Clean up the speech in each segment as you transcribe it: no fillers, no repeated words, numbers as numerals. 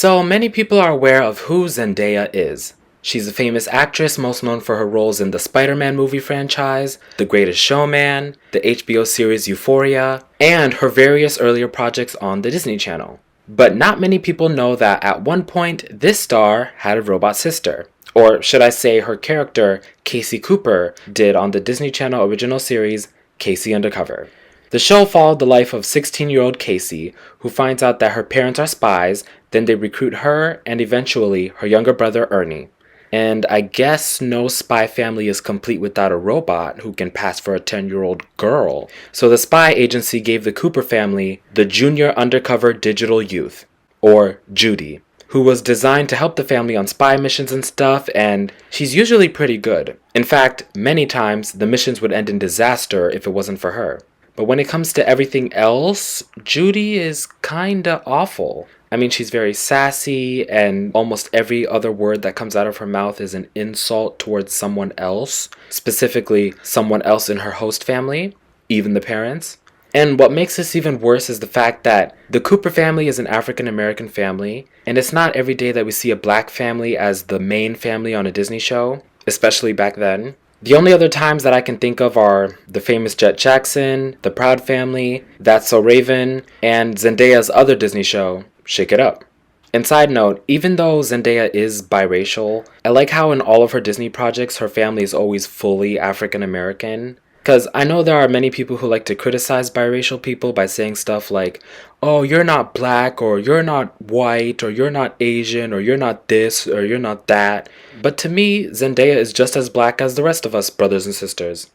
So many people are aware of who Zendaya is. She's a famous actress most known for her roles in the Spider-Man movie franchise, The Greatest Showman, the HBO series Euphoria, and her various earlier projects on the Disney Channel. But not many people know that at one point, this star had a robot sister. Or should I say her character, Casey Cooper, did on the Disney Channel original series, Casey Undercover. The show followed the life of 16-year-old Casey, who finds out that her parents are spies, then they recruit her and eventually her younger brother Ernie. And I guess no spy family is complete without a robot who can pass for a 10-year-old girl. So the spy agency gave the Cooper family the Junior Undercover Digital Youth, or Judy, who was designed to help the family on spy missions and stuff, and she's usually pretty good. In fact, many times the missions would end in disaster if it wasn't for her. But when it comes to everything else, Judy is kinda awful. I mean, she's very sassy, and almost every other word that comes out of her mouth is an insult towards someone else, specifically someone else in her host family, even the parents. And what makes this even worse is the fact that the Cooper family is an African American family, and it's not every day that we see a black family as the main family on a Disney show, especially back then. The only other times that I can think of are the famous Jet Jackson, the Proud Family, That's So Raven, and Zendaya's other Disney show, Shake It Up. And side note, even though Zendaya is biracial, I like how in all of her Disney projects her family is always fully African American. Because I know there are many people who like to criticize biracial people by saying stuff like, oh, you're not black, or you're not white, or you're not Asian, or you're not this, or you're not that. But to me, Zendaya is just as black as the rest of us brothers and sisters.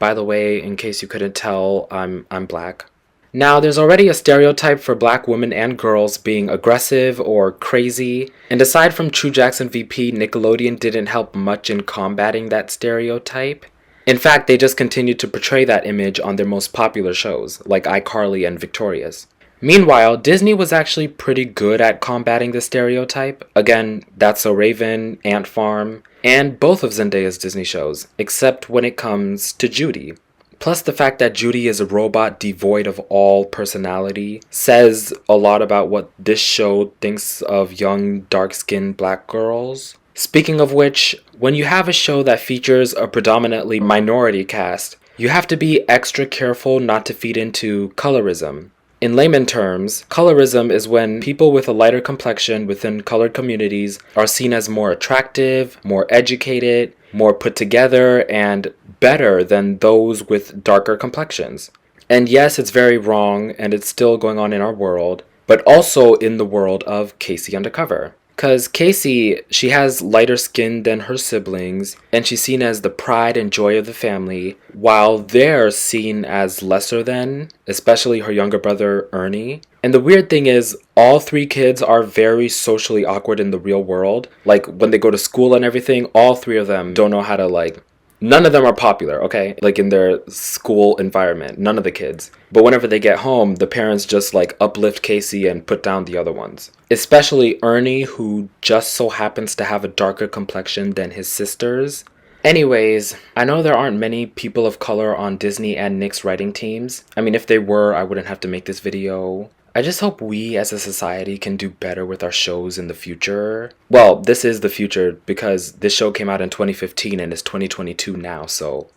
By the way, in case you couldn't tell, I'm black. Now, there's already a stereotype for black women and girls being aggressive or crazy, and aside from True Jackson VP, Nickelodeon didn't help much in combating that stereotype. In fact, they just continued to portray that image on their most popular shows, like iCarly and Victorious. Meanwhile, Disney was actually pretty good at combating the stereotype. Again, That's So Raven, Ant Farm, and both of Zendaya's Disney shows, except when it comes to Judy. Plus, the fact that Judy is a robot devoid of all personality says a lot about what this show thinks of young, dark-skinned black girls. Speaking of which, when you have a show that features a predominantly minority cast, you have to be extra careful not to feed into colorism. In layman terms, colorism is when people with a lighter complexion within colored communities are seen as more attractive, more educated, more put together, and better than those with darker complexions. And yes, it's very wrong, and it's still going on in our world, but also in the world of Casey Undercover. Because Casey, she has lighter skin than her siblings, and she's seen as the pride and joy of the family, while they're seen as lesser than, especially her younger brother Ernie. And the weird thing is, all three kids are very socially awkward in the real world. Like, when they go to school and everything, all three of them don't know how to, none of them are popular, okay? Like, in their school environment, none of the kids. But whenever they get home, the parents just, uplift Casey and put down the other ones. Especially Ernie, who just so happens to have a darker complexion than his sisters. Anyways, I know there aren't many people of color on Disney and Nick's writing teams. I mean, if they were, I wouldn't have to make this video. I just hope we as a society can do better with our shows in the future. Well, this is the future because this show came out in 2015 and it's 2022 now, so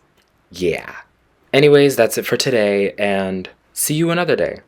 yeah. Anyways, that's it for today, and see you another day.